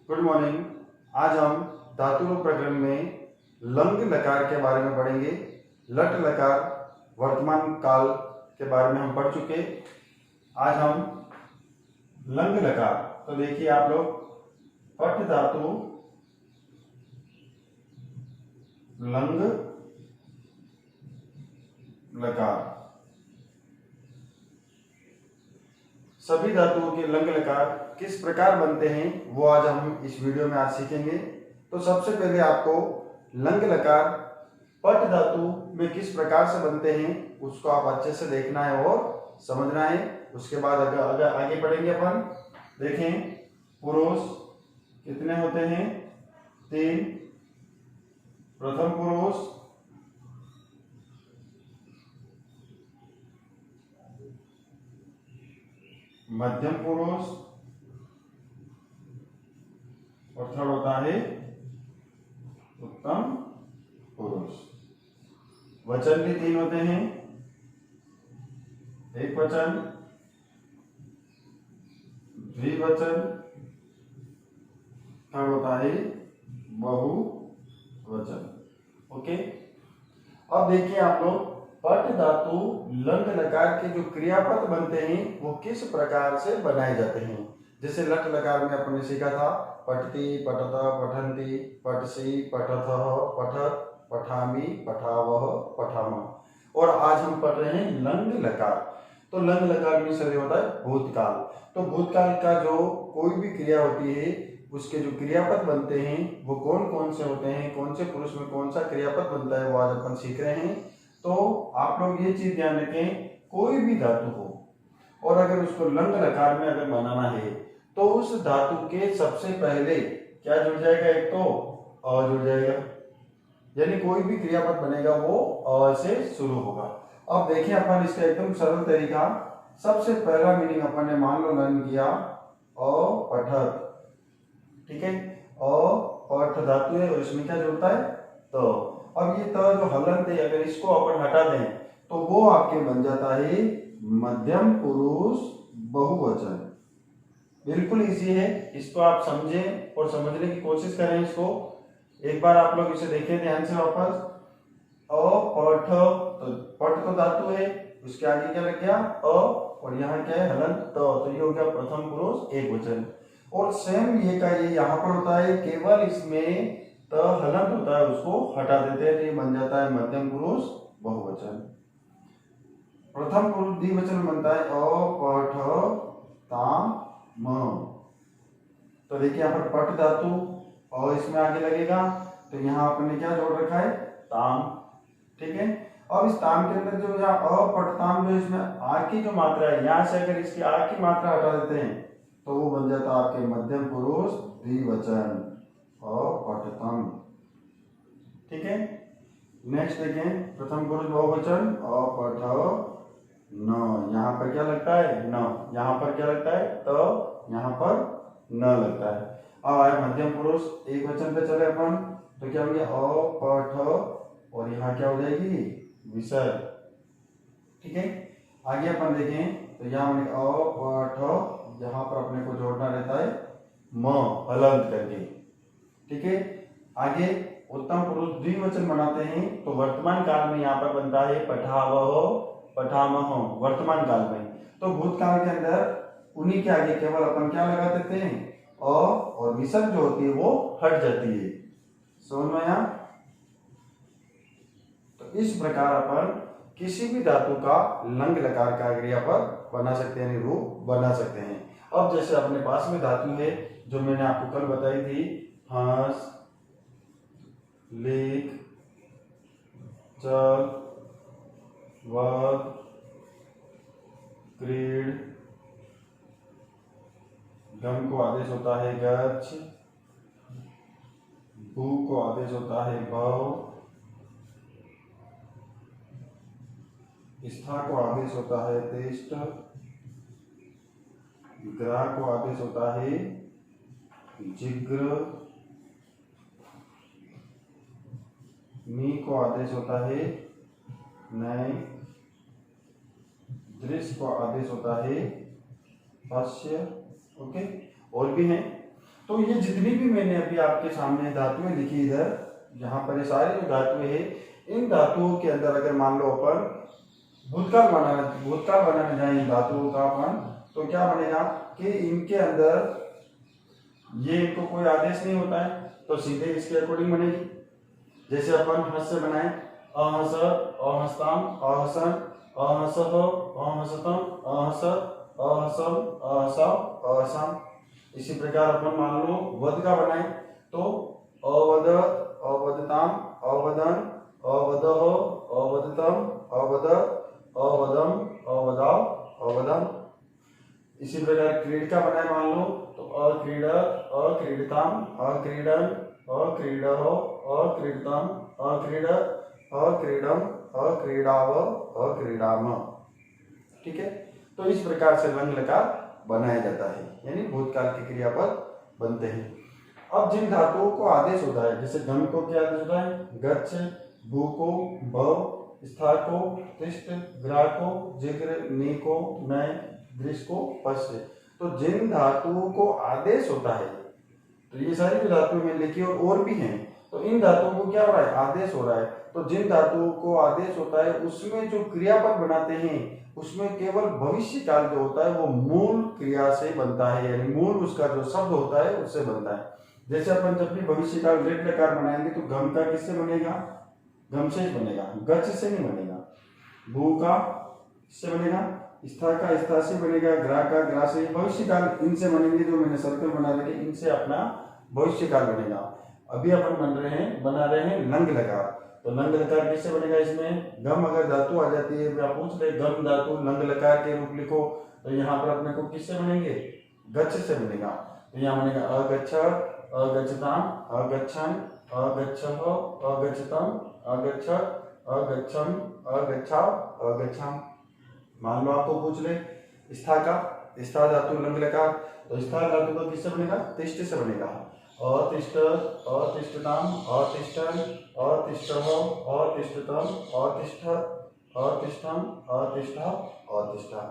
Good morning. आज हम धातु प्रकरण में लंग लकार के बारे में पढ़ेंगे। लट लकार वर्तमान काल के बारे में हम पढ़ चुके। आज हम लंग लकार, तो देखिए आप लोग, पट धातु लंग लकार, सभी धातुओं के लंग लकार किस प्रकार बनते हैं वो आज हम इस वीडियो में आज सीखेंगे। तो सबसे पहले आपको लंग लकार पट धातु में किस प्रकार से बनते हैं उसको आप अच्छे से देखना है और समझना है। उसके बाद अगर आगे बढ़ेंगे अपन। देखें, पुरुष कितने होते हैं? 3। प्रथम पुरुष, मध्यम पुरुष और थर्ड होता है उत्तम पुरुष। वचन भी 3 होते हैं, एक वचन, द्विवचन, थर्ड होता है बहुवचन। ओके, अब देखिए आप लोग, पट धातु लंग लकार के जो क्रियापद बनते हैं वो किस प्रकार से बनाए जाते हैं। जैसे लट लकार में अपन ने सीखा था पठति, पठत, पठन्ति, पठसि, पठथः, पठत, पठामि, पठावः, पठामः। और आज हम पढ़ रहे हैं लंग लकार। तो लंग लकार में सर होता है भूतकाल। तो भूतकाल का जो कोई भी क्रिया होती है उसके जो क्रियापद बनते हैं वो कौन कौन से होते हैं, कौन से पुरुष में कौन सा क्रियापद बनता है वो आज अपन सीख रहे हैं। तो आप लोग ये चीज ध्यान रखें, कोई भी धातु हो और अगर उसको लंग लकार में अगर बनाना है तो उस धातु के सबसे पहले क्या जुड़ जाएगा? एक तो अ जुड़ जाएगा, यानी कोई भी क्रियापद बनेगा वो अ से शुरू होगा। अब देखिए अपन इसका एकदम सरल तरीका। सबसे पहला मीनिंग अपन ने मान लो लर्न किया अपठत, ठीक है। अपठ धातु है और इसमें क्या जुड़ता है? तो अब ये त जो हलंत है, अगर इसको अपन हटा दें तो वो आपके बन जाता है मध्यम पुरुष बहुवचन। बिल्कुल इजी है, इसको आप समझें और समझने की कोशिश करें। इसको एक बार आप लोग इसे देखें ध्यान से वापस। अपठ, तो पट तो धातु है, उसके आगे क्या लग गया? अ, और यहाँ क्या है? हलंत त, तो ये हो गया प्रथम पुरुष एक वचन। और सेम ये का ये यहाँ पर होता है, केवल इसमें त हलंत होता है, उसको हटा देते हैं तो ये बन जाता है मध्यम पुरुष बहुवचन। प्रथम पुरुष द्विवचन बनता है अपठताम। तो देखिए यहाँ पर पट धातु और इसमें आगे लगेगा तो यहाँ आपने क्या जोड़ रखा है? ताम, ठीक है। अब इस ताम के अंदर जो यहाँ अपठताम, जो इसमें आ की जो मात्रा है, यहाँ से अगर इसकी आ की मात्रा हटा देते हैं तो वो बन जाता है आपके मध्यम पुरुष द्विवचन अपठतम, ठीक है। नेक्स्ट देखें, प्रथम पुरुष बहुवचन अपठ न, यहाँ पर क्या लगता है? न, यहाँ पर क्या लगता है? तो यहाँ पर न लगता है। अब आए मध्यम पुरुष एक वचन पे चले अपन, तो क्या हो गया? अपठ और यहाँ क्या हो जाएगी? विसर्ग, ठीक है। आगे अपन देखें तो यहाँ अपठ, यहाँ पर अपने को जोड़ना रहता है म हलंत करके, ठीक है। आगे उत्तम पुरुष द्विवचन बनाते हैं तो वर्तमान काल में यहाँ पर बनता है पठावह, पठामह, वर्तमान काल में। तो भूतकाल के अंदर उन्हीं के आगे केवल अपन क्या लगा देते हैं? अ, और विसर्ग जो होती है वो हट जाती है। समझ में आया? तो इस प्रकार अपन किसी भी धातु का लंग लकार का क्रियापद बना सकते हैं, रूप बना सकते हैं। अब जैसे अपने पास में धातु है जो मैंने आपको कल बताई थी, हंस, लेख, चल, वध, क्रीड, गम को आदेश होता है गच्छ, भू को आदेश होता है भव, स्था को आदेश होता है तिष्ठ, ग्रह को आदेश होता है जिग्र, मी को आदेश होता है नय, दृश्य को आदेश होता है पश्य। ओके, और भी हैं। तो ये जितनी भी मैंने अभी आपके सामने धातुएं लिखी इधर, यहाँ पर ये सारी जो धातुएं है, इन धातुओं के अंदर अगर मान लो अपन भूतकाल बनाने जाए इन धातुओं का अपन, तो क्या बनेगा कि इनके अंदर ये इनको कोई आदेश नहीं होता है, तो सीधे इसके अकॉर्डिंग बनेगी। जैसे अपन हस से बनाए अहस, अहस्ताम, अहसन, अहसह, अहसतम, अहसत, अहसम, अहसव, अहसम। इसी प्रकार अपन मान लो वध का बनाए तो अवद, अवदताम, अवदन, अवदह, अवदतम, अवदत, अवदम, अवदाव, अवदम। इसी प्रकार क्रीड का बनाए मान लो तो अक्रीडक, अक्रीडताम, अक्रीडन, अक्रीडह, अक्रीडतम, अक्रीडक, अक्रीडम, अक्रीडाव, अक्रीडाम। ठीक है, तो इस प्रकार से लंग लकार बनाया जाता है, यानी भूतकाल के क्रियापद बनते हैं। अब जिन धातुओं को आदेश होता है, जैसे गम को क्या आदेश होता है, गच्छ, भू को भव, स्था को तिष्ठ, ग्रा को जिग्र, नी को नय, दृश को पश्च। तो जिन धातुओं को आदेश होता है, तो ये सारी जो धातुएं में लिखी और भी हैं, तो इन धातुओं को क्या हो रहा है, आदेश हो रहा है। तो जिन धातुओं को आदेश होता है उसमें जो क्रियापद बनाते हैं उसमें केवल भविष्य काल जो होता है वो मूल क्रिया से बनता है, यानी मूल उसका जो शब्द होता है उससे बनता है। जैसे अपन जब भी भविष्य काल रेट लकार बनाएंगे तो गम का किससे बनेगा, गम से बनेगा, गच्छ से नहीं बनेगा। भू का किससे बनेगा, स्था का स्था से बनेगा, ग्रा का ग्रा से। भविष्य काल इनसे बनेंगे, जो मैंने सर्कल बना रखे इनसे अपना भविष्य काल बनेगा। अभी अपन बना रहे हैं लंग लकार, तो लंग लकार किससे बनेगा, इसमें गम अगर धातु आ जाती है, आप पूछ रहे गम धातु लंग लकार के रूप लिखो, तो यहाँ पर अपने को किससे बनेंगे, गच्छ से बनेगा। तो यहाँ बनेगा अगच्छ, अगच्छताम, अगच्छन, अगच्छः, अगच्छतम, अगच्छत्, अगच्छम, अगच्छाव, अगच्छाम। मान लो आपको पूछ ले स्था का, स्था धातु लंग लकार, तो स्था धातु का किससे बनेगा, तिष्ठ से बनेगा। अतिष्ठ, अतिष्ठताम, अतिष्ठन, अतिष्ठः, अतिष्ठतम, अतिष्ठत्, अतिष्ठम, अतिष्ठः, अतिष्ठा।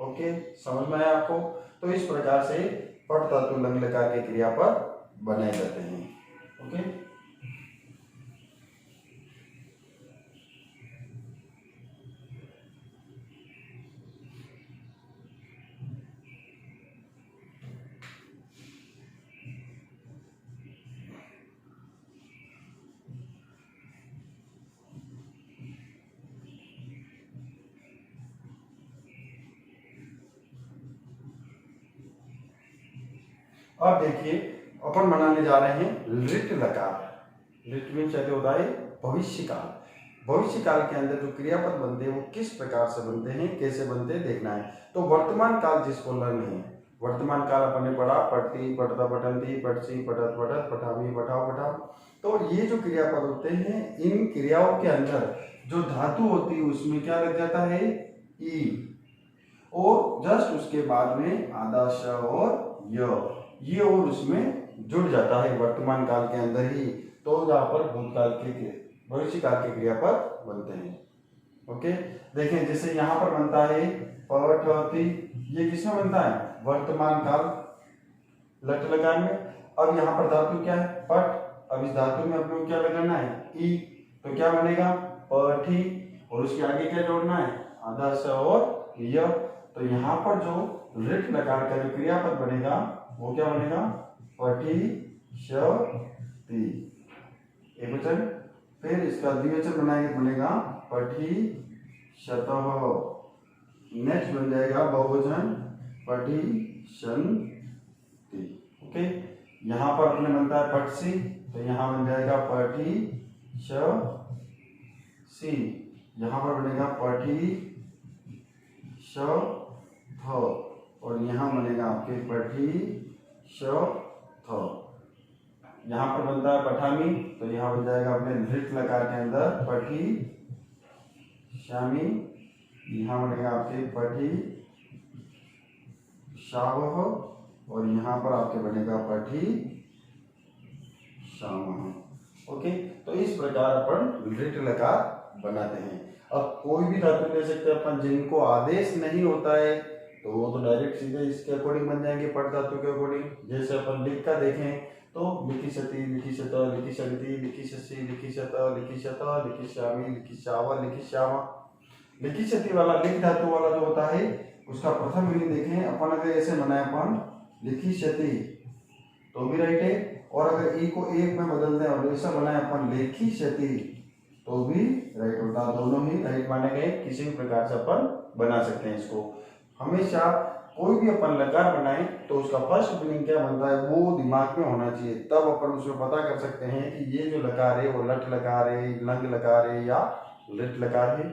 ओके, समझ में आया आपको। तो इस प्रकार से पट धातु लंग लकार के क्रियापद बनाए जाते हैं। ओके, अब देखिए अपन बनाने जा रहे हैं लिट लकार। लिट में क्या होता है, भविष्य काल। भविष्य काल के अंदर जो क्रियापद बनते हैं वो किस प्रकार से बनते हैं, कैसे बनते हैं देखना है। तो वर्तमान काल जिसको लर्न है, वर्तमान काल अपन ने पढ़ा, पढ़ती, पढ़ता, पठंती, पढ़सी, पढ़त, पढ़त, पठामी, पठाओ, पठाओ। तो ये जो क्रियापद होते हैं, इन क्रियाओं के अंदर जो धातु होती है उसमें क्या लग जाता है, ई, और जस्ट उसके बाद में आदाश और य, ये और उसमें जुड़ जाता है वर्तमान काल के अंदर ही। तो यहाँ पर भूतकाल के भविष्य काल के क्रियापद बनते हैं। ओके, देखें जैसे यहाँ पर बनता है पठति, ये किसमें बनता है, वर्तमान काल लट लकार में। अब यहाँ पर धातु क्या है, पट। अब इस धातु में अपने को क्या लगाना है, ई, तो क्या बनेगा, पठी, और उसके आगे क्या जोड़ना है, आधा स और य। तो यहाँ पर जो लिट लकार का जो क्रियापद बनेगा वो क्या बनेगा, पठी शति, एक वचन। फिर इसका द्विवचन बनाएंगे, बनेगा पठी शतः। नेक्स्ट बन जाएगा बहुवचन, पठी शन्ति। ओके, यहाँ पर अपने बनता है पटसी, तो यहाँ बन जाएगा पठी शी, यहाँ पर बनेगा पठी श थ, और यहाँ बनेगा आपके पठी श थ। यहाँ पर बनता है पठामी, तो यहाँ बन जाएगा अपने लिट लकार के अंदर पठी श्यामी, यहाँ बनेगा आपके पठी शावह, और यहाँ पर आपके बनेगा पठी शामह। ओके, तो इस प्रकार अपन लिट लकार बनाते हैं। अब कोई भी धातु ले सकते हैं अपन जिनको आदेश नहीं होता है, तो वो तो डायरेक्ट सीधे इसके अकॉर्डिंग बन जाएंगे, पट धातु के अकॉर्डिंग। जैसे अपन लिख का देखें तो लिखिष्यति, लिखिष्यत, लिखिष्यन्ति, लिखिष्यसि, लिखिष्यत, लिखिष्यत, लिखिष्यामि, लिखिष्याव, लिखिष्याम। लिखिष्यति वाला लिख धातु वाला जो होता है उसका प्रथम मीनिंग देखें अपन, अगर ऐसे बनाए अपन लिखिष्यति तो भी राइट है, और अगर ई को एक में बदल दें और ऐसा बनाए अपन लिखिष्यति तो भी राइट होता है। दोनों ही राइट माने गए, किसी भी प्रकार से अपन बना सकते हैं इसको। हमेशा कोई भी अपन लकार बनाए तो उसका फर्स्ट मीनिंग क्या बनता है वो दिमाग में होना चाहिए, तब अपन उसमें पता कर सकते हैं कि ये जो लकार है वो लट लकार है, लंग लकार है या लिट लकार है।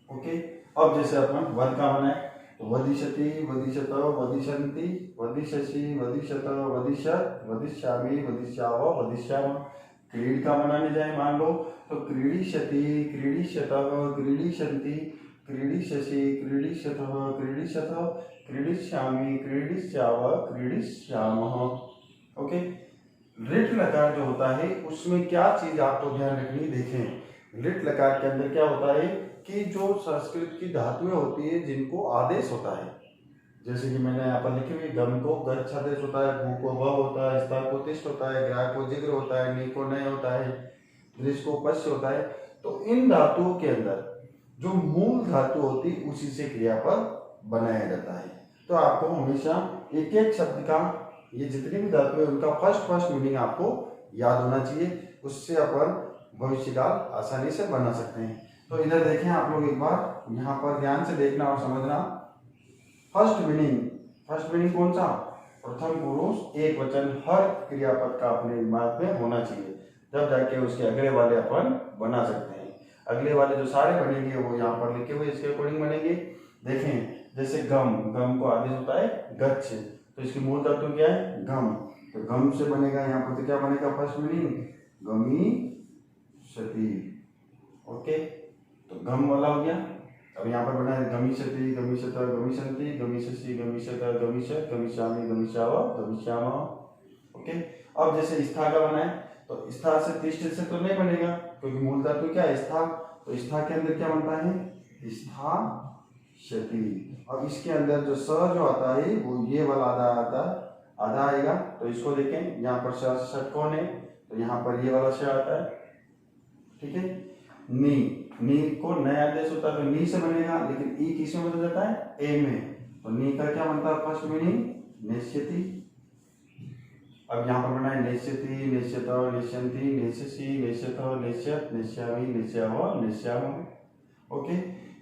ओके, अब जैसे अपन वध का बनाए तो वदिष्यति, वदिष्यत, वदिष्यन्ति, वदिष्यसि, वदिष्यत, वदिष्यत, वदिष्यामि, वदिष्याव, वदिष्याम। क्रीड का बनाने जाए मान लो तो क्रीडिष्यति, क्रीडिष्यत, क्रीडिष्यन्ति, क्रीडिष्यसि, क्रीडिष्यत, क्रीडिष्यत, क्रीडिष्यामि, क्रीडिष्याव, क्रीडिष्यामः। ओके, लिट लकार जो होता है उसमें क्या चीज आपको ध्यान रखनी, देखें लिट लकार के अंदर क्या होता है कि जो संस्कृत की धातुएं होती है जिनको आदेश होता है, जैसे कि मैंने यहाँ पर लिखे हुए गम को गच्छ आदेश होता है, भू को व होता है, स्था को तिष्ठ होता है, ग्रा को जिग्र होता है, नी को नय होता है, दृश को पश्य होता है। तो इन धातुओं के अंदर जो मूल धातु होती है उसी से क्रियापद बनाया जाता है। तो आपको हमेशा एक एक शब्द का, ये जितनी भी धातु है उनका फर्स्ट मीनिंग आपको याद होना चाहिए, उससे अपन भविष्यकाल आसानी से बना सकते हैं। तो इधर देखें आप लोग एक बार, यहाँ पर ध्यान से देखना और समझना। फर्स्ट मीनिंग कौन सा, प्रथम पुरुष एक वचन हर क्रियापद का अपने दिमाग में होना चाहिए, तब जाके उसके अगले वाले अपन बना सकते हैं। अगले वाले जो सारे बनेंगे वो यहाँ पर लिखे हुए इसके अकॉर्डिंग बनेंगे। देखें जैसे गम को आदेश होता है गच्छ, तो इसकी मूल धातु क्या है गम, तो गम से बनेगा यहाँ पर तो क्या बनेगा फर्स्ट मीनिंग गमिष्यति। ओके, तो गम वाला हो गया। अब यहाँ पर बना है गमिष्यति, गमिष्यत, गमिष्यन्ति, गमिष्यसि, गमिष्यत, गमिष्यत, गमिष्यामि, गमिष्याव, गमिष्यामः। ओके, अब जैसे स्था का बना है तो स्था से तिष्ठ से तो नहीं बनेगा क्योंकि मूल धातु क्या है स्था, तो स्था के अंदर क्या बनता है स्थास्यति। अब इसके अंदर जो स जो आता है वो ये वाला आधा आएगा, तो इसको देखें यहाँ पर ष कौन है, तो यहाँ पर ये वाला श आता है। ठीक है, नी को नया आदेश होता है तो नी से बनेगा, लेकिन ई किस में बदल जाता है ए में, तो नी का क्या बनता है फर्स्ट मीनिंग नेष्यति। अब यहाँ पर बना है नेष्यति, नेष्यत, नेष्यन्ति, नेष्यसि, नेष्यत, नेष्यत, नेष्यामि, नेष्याव, नेष्यामः। ओके,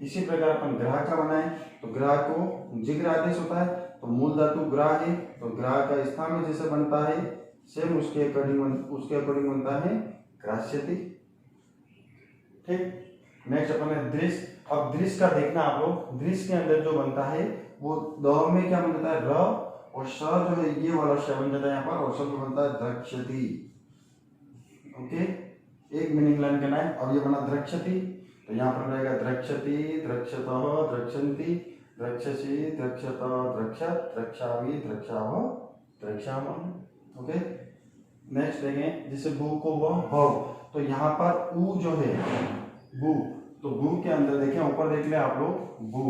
इसी प्रकार अपन ग्राह का बनाए तो ग्राह को जिग्र आदेश होता है, तो मूल धातु ग्राह है, तो ग्राह का स्थान में जैसे बनता है सेम उसके अकॉर्डिंग बनता है ग्राह्यति। ठीक, नेक्स्ट अपन है दृश्य। अब दृश्य का देखना आप लोग, दृश्य के अंदर जो बनता है वो द में क्या बन जाता है र, और श जो है ये वाला श बन जाता है यहाँ पर, और शब्द बनता है द्रक्ष्यति। ओके, एक मीनिंग लर्न करना है। अब ये बना द्रक्ष्यति, तो यहाँ पर रहेगा द्रक्ष्यति, द्रक्ष्यतः, द्रक्ष्यन्ति, द्रक्ष्यसि, द्रक्ष्यत, द्रक्ष्यत, द्रक्ष्यामि, द्रक्ष्याव, द्रक्ष्यामः। ओके, नेक्स्ट देखें जैसे बू को वह भव, तो यहाँ पर ऊ जो है बू, तो बू के अंदर देखें ऊपर देख ले आप लोग बू,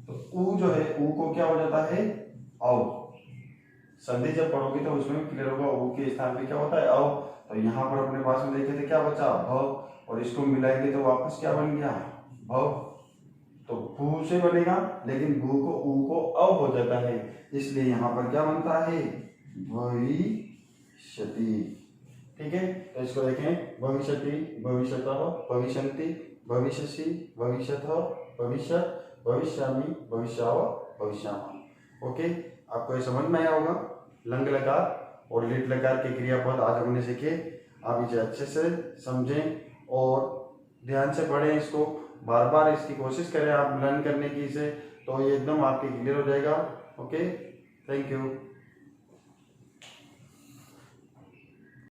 तो ऊ जो है ऊ को क्या हो जाता है औ। संधि जब पढ़ोगे तो उसमें क्लियर होगा ऊ के स्थान पे क्या होता है औ। तो यहाँ पर अपने पास में देखे थे क्या बचा भव, और इसको मिलाएंगे तो वापस क्या बन गया भव। तो भू से बनेगा लेकिन भू को ऊ को अव हो जाता है, इसलिए यहाँ पर क्या बनता है भविष्यति। ठीक है, तो इसको देखें भविष्यति, भविष्यतः, भविष्यन्ति, भविष्यसि, भविष्यतः, भविष्यत, भविष्यामि, भविष्याव, भविष्यामः। ओके, आपको ये समझ में आया होगा। लंग लकार और लिट लकार के क्रियापद आज हमने सीखे, आप इसे अच्छे से समझें और ध्यान से पढ़ें, इसको बार बार इसकी कोशिश करें आप लर्न करने की, इसे तो ये एकदम आपके क्लियर हो जाएगा। Okay, thank you.